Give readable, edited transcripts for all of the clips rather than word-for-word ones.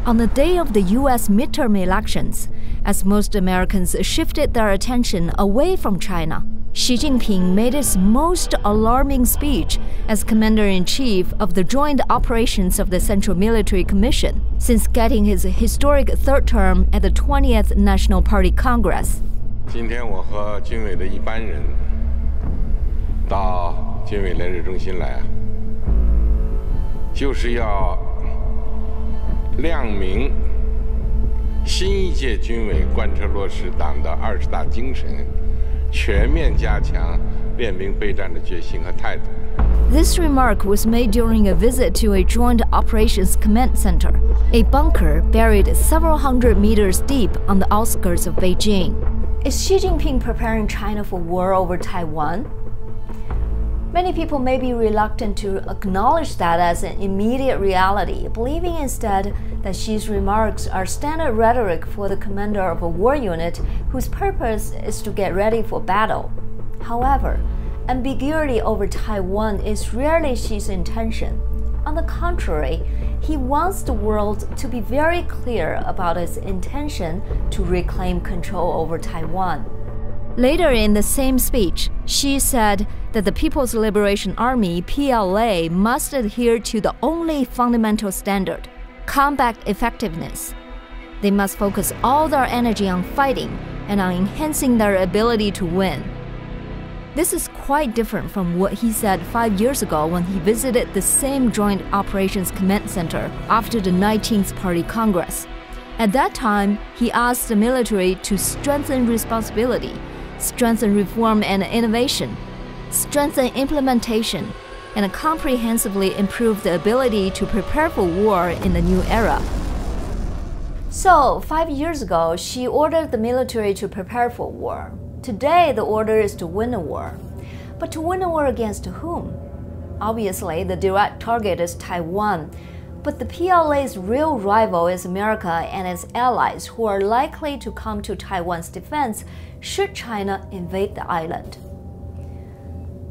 on the day of the U.S. midterm elections, as most Americans shifted their attention away from China, Xi Jinping made his most alarming speech as Commander-in-Chief of the Joint Operations of the Central Military Commission since getting his historic third term at the 20th National Party Congress. 今天我和军委的一般人到军委联治中心来，就是要亮明新一届军委贯彻落实党的20大精神，全面加强练兵备战的决心和态度。 This remark was made during a visit to a Joint Operations Command Center, a bunker buried several hundred meters deep on the outskirts of Beijing. Is Xi Jinping preparing China for war over Taiwan? Many people may be reluctant to acknowledge that as an immediate reality, believing instead that Xi's remarks are standard rhetoric for the commander of a war unit whose purpose is to get ready for battle. However, ambiguity over Taiwan is rarely Xi's intention. On the contrary, he wants the world to be very clear about his intention to reclaim control over Taiwan. Later in the same speech, Xi said that the People's Liberation Army, PLA, must adhere to the only fundamental standard, combat effectiveness. They must focus all their energy on fighting and on enhancing their ability to win. This is quite different from what he said 5 years ago when he visited the same Joint Operations Command Center after the 19th Party Congress. At that time, he asked the military to strengthen responsibility, strengthen reform and innovation, strengthen implementation, and comprehensively improve the ability to prepare for war in the new era. So, 5 years ago, Xi ordered the military to prepare for war. Today, the order is to win a war. But to win a war against whom? Obviously, the direct target is Taiwan. But the PLA's real rival is America and its allies, who are likely to come to Taiwan's defense should China invade the island.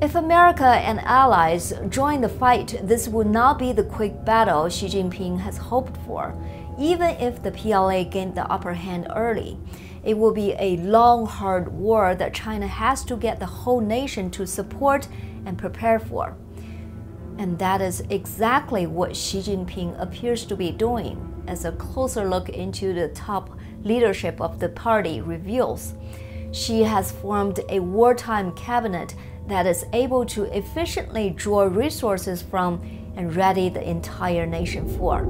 If America and allies join the fight, this would not be the quick battle Xi Jinping has hoped for. Even if the PLA gained the upper hand early, it will be a long, hard war that China has to get the whole nation to support and prepare for. And that is exactly what Xi Jinping appears to be doing, as a closer look into the top leadership of the party reveals. Xi has formed a wartime cabinet that is able to efficiently draw resources from and ready the entire nation for.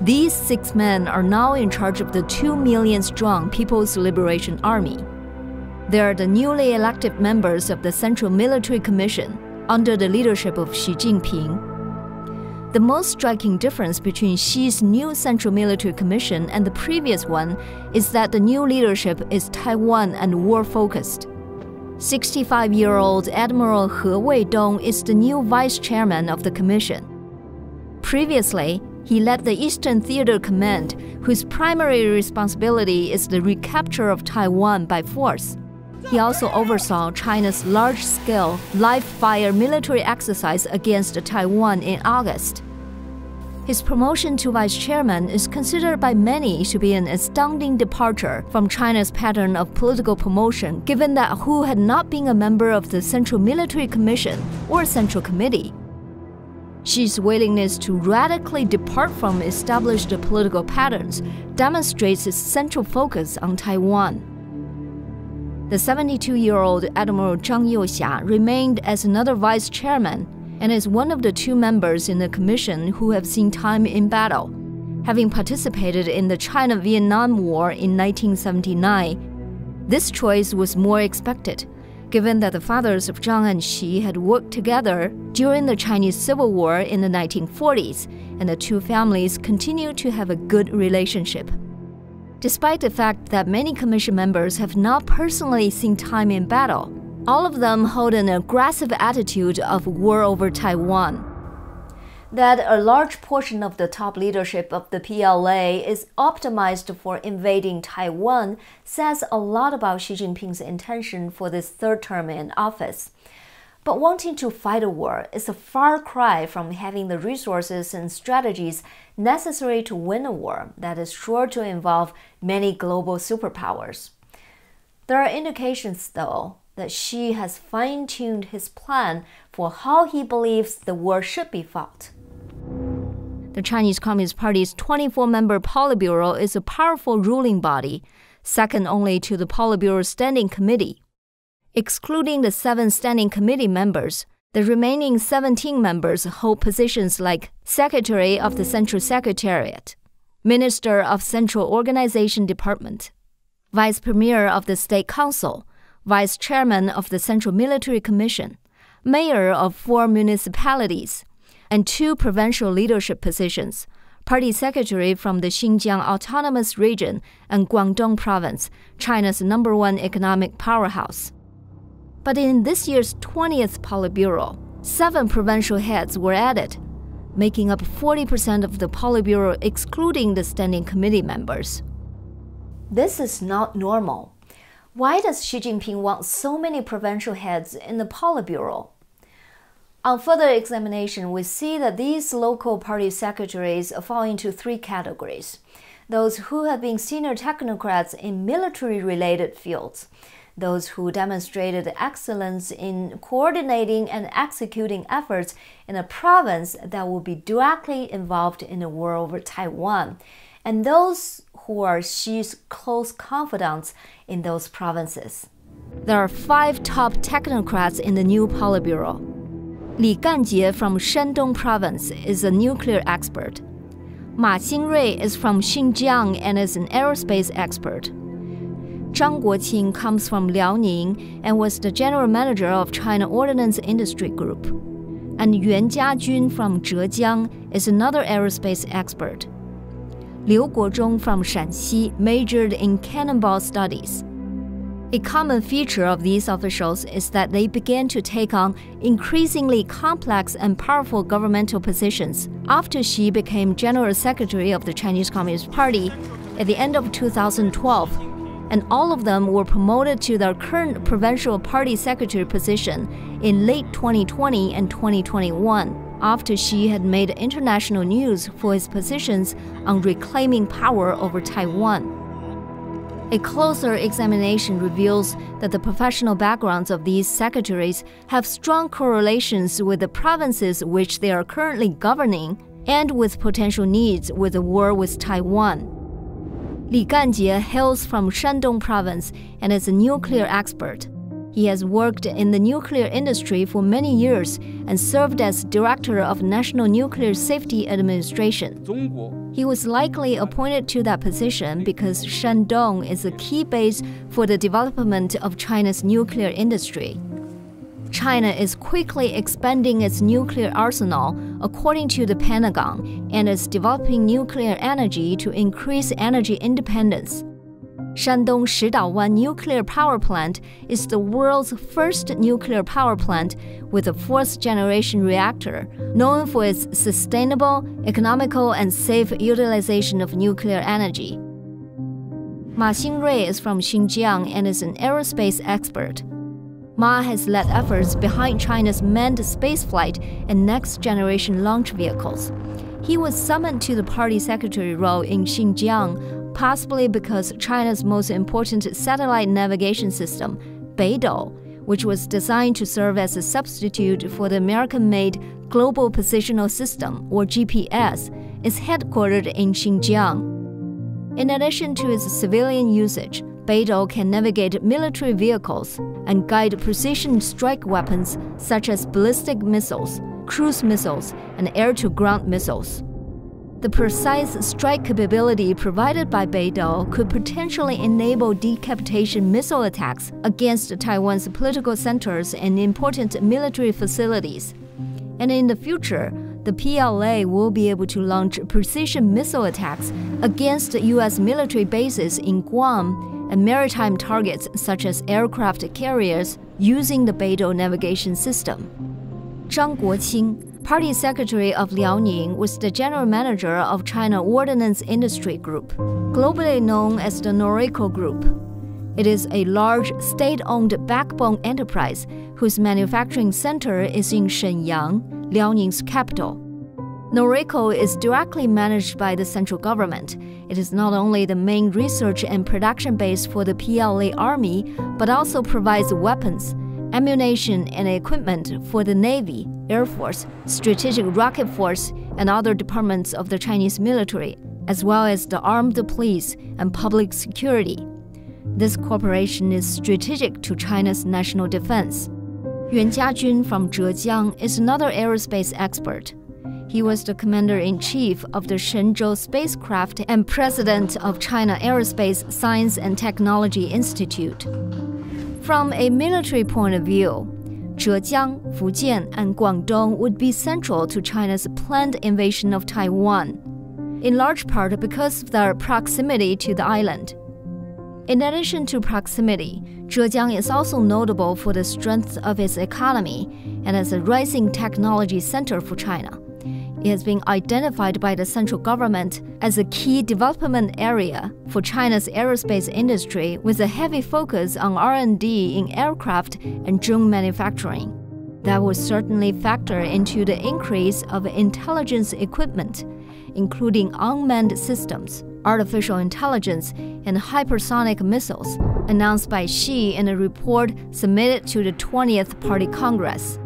These 6 men are now in charge of the 2 million-strong People's Liberation Army. They are the newly elected members of the Central Military Commission under the leadership of Xi Jinping. The most striking difference between Xi's new Central Military Commission and the previous one is that the new leadership is Taiwan and war-focused. 65-year-old Admiral He Weidong is the new vice chairman of the commission. Previously, he led the Eastern Theater Command, whose primary responsibility is the recapture of Taiwan by force. He also oversaw China's large-scale live-fire military exercise against Taiwan in August. His promotion to vice chairman is considered by many to be an astounding departure from China's pattern of political promotion, given that Hu had not been a member of the Central Military Commission or Central Committee. Xi's willingness to radically depart from established political patterns demonstrates his central focus on Taiwan. The 72-year-old Admiral Zhang Youxia remained as another vice chairman and is one of the 2 members in the commission who have seen time in battle, having participated in the China-Vietnam War in 1979. This choice was more expected, given that the fathers of Zhang and Xi had worked together during the Chinese Civil War in the 1940s, and the 2 families continue to have a good relationship. Despite the fact that many commission members have not personally seen time in battle, All of them hold an aggressive attitude of war over Taiwan. That a large portion of the top leadership of the PLA is optimized for invading Taiwan says a lot about Xi Jinping's intention for this third term in office. But wanting to fight a war is a far cry from having the resources and strategies necessary to win a war that is sure to involve many global superpowers. There are indications, though, that Xi has fine-tuned his plan for how he believes the war should be fought. The Chinese Communist Party's 24-member Politburo is a powerful ruling body, second only to the Politburo Standing Committee. Excluding the 7 Standing Committee members, the remaining 17 members hold positions like Secretary of the Central Secretariat, Minister of Central Organization Department, Vice Premier of the State Council, Vice Chairman of the Central Military Commission, Mayor of 4 municipalities, and 2 provincial leadership positions, Party Secretary from the Xinjiang Autonomous Region and Guangdong Province, China's #1 economic powerhouse. But in this year's 20th Politburo, 7 provincial heads were added, making up 40% of the Politburo excluding the Standing Committee members. This is not normal. Why does Xi Jinping want so many provincial heads in the Politburo? On further examination, we see that these local party secretaries fall into 3 categories. Those who have been senior technocrats in military-related fields, those who demonstrated excellence in coordinating and executing efforts in a province that will be directly involved in a war over Taiwan, and those who are Xi's close confidants in those provinces. There are 5 top technocrats in the new Politburo. Li Ganjie from Shandong Province is a nuclear expert. Ma Xingrui is from Xinjiang and is an aerospace expert. Zhang Guoqing comes from Liaoning and was the general manager of China Ordnance Industry Group. And Yuan Jiajun from Zhejiang is another aerospace expert. Liu Guozhong from Shanxi majored in cannonball studies. A common feature of these officials is that they began to take on increasingly complex and powerful governmental positions after Xi became General Secretary of the Chinese Communist Party at the end of 2012, and all of them were promoted to their current provincial party secretary position in late 2020 and 2021, after Xi had made international news for his positions on reclaiming power over Taiwan. A closer examination reveals that the professional backgrounds of these secretaries have strong correlations with the provinces which they are currently governing and with potential needs with the war with Taiwan. Li Ganjie hails from Shandong Province and is a nuclear expert. He has worked in the nuclear industry for many years and served as Director of National Nuclear Safety Administration. He was likely appointed to that position because Shandong is a key base for the development of China's nuclear industry. China is quickly expanding its nuclear arsenal, according to the Pentagon, and is developing nuclear energy to increase energy independence. Shandong Shidaowan Nuclear Power Plant is the world's first nuclear power plant with a 4th-generation reactor, known for its sustainable, economical, and safe utilization of nuclear energy. Ma Xingrui is from Xinjiang and is an aerospace expert. Ma has led efforts behind China's manned spaceflight and next-generation launch vehicles. He was summoned to the party secretary role in Xinjiang, possibly because China's most important satellite navigation system, Beidou, which was designed to serve as a substitute for the American-made Global Positional System, or GPS, is headquartered in Xinjiang. In addition to its civilian usage, Beidou can navigate military vehicles and guide precision strike weapons such as ballistic missiles, cruise missiles, and air-to-ground missiles. The precise strike capability provided by Beidou could potentially enable decapitation missile attacks against Taiwan's political centers and important military facilities. And in the future, the PLA will be able to launch precision missile attacks against U.S. military bases in Guam and maritime targets such as aircraft carriers, using the Beidou navigation system. Zhang Guoqing, party secretary of Liaoning, was the general manager of China Ordnance Industry Group, globally known as the Noriko Group. It is a large state-owned backbone enterprise whose manufacturing center is in Shenyang, Liaoning's capital. Noriko is directly managed by the central government. It is not only the main research and production base for the PLA Army, but also provides weapons, ammunition, and equipment for the Navy, Air Force, Strategic Rocket Force, and other departments of the Chinese military, as well as the armed police and public security. This cooperation is strategic to China's national defense. Yuan Jiajun from Zhejiang is another aerospace expert. He was the commander-in-chief of the Shenzhou spacecraft and president of China Aerospace Science and Technology Institute. From a military point of view, Zhejiang, Fujian, and Guangdong would be central to China's planned invasion of Taiwan, in large part because of their proximity to the island. In addition to proximity, Zhejiang is also notable for the strength of its economy and as a rising technology center for China. It has been identified by the central government as a key development area for China's aerospace industry, with a heavy focus on R&D in aircraft and drone manufacturing. That will certainly factor into the increase of intelligence equipment, including unmanned systems, artificial intelligence, and hypersonic missiles, announced by Xi in a report submitted to the 20th Party Congress.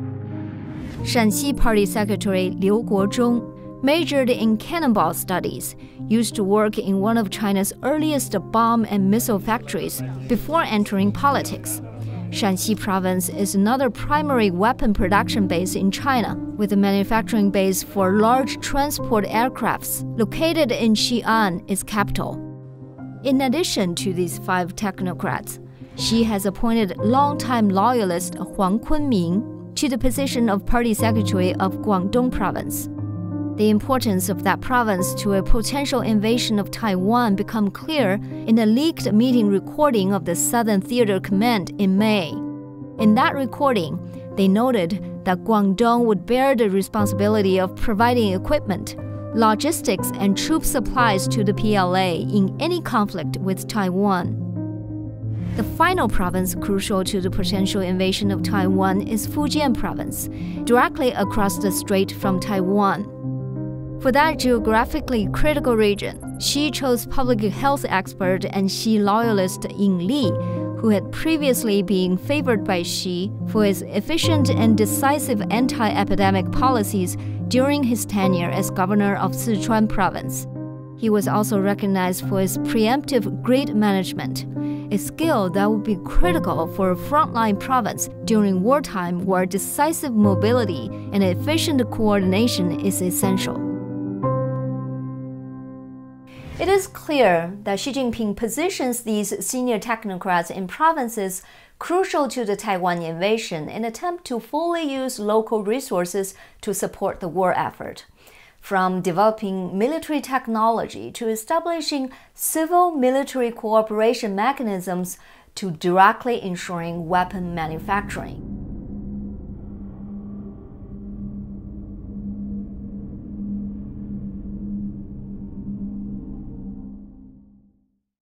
Shanxi Party Secretary Liu Guozhong majored in cannonball studies, used to work in one of China's earliest bomb and missile factories before entering politics. Shanxi Province is another primary weapon production base in China, with a manufacturing base for large transport aircrafts located in Xi'an, its capital. In addition to these 5 technocrats, Xi has appointed longtime loyalist Huang Kunming to the position of Party Secretary of Guangdong Province. The importance of that province to a potential invasion of Taiwan became clear in a leaked meeting recording of the Southern Theater Command in May. In that recording, they noted that Guangdong would bear the responsibility of providing equipment, logistics, and troop supplies to the PLA in any conflict with Taiwan. The final province crucial to the potential invasion of Taiwan is Fujian Province, directly across the strait from Taiwan. For that geographically critical region, Xi chose public health expert and Xi loyalist Ying Li, who had previously been favored by Xi for his efficient and decisive anti-epidemic policies during his tenure as governor of Sichuan Province. He was also recognized for his preemptive grid management, a skill that would be critical for a frontline province during wartime where decisive mobility and efficient coordination is essential. It is clear that Xi Jinping positions these senior technocrats in provinces crucial to the Taiwan invasion in an attempt to fully use local resources to support the war effort. From developing military technology to establishing civil-military cooperation mechanisms to directly ensuring weapon manufacturing.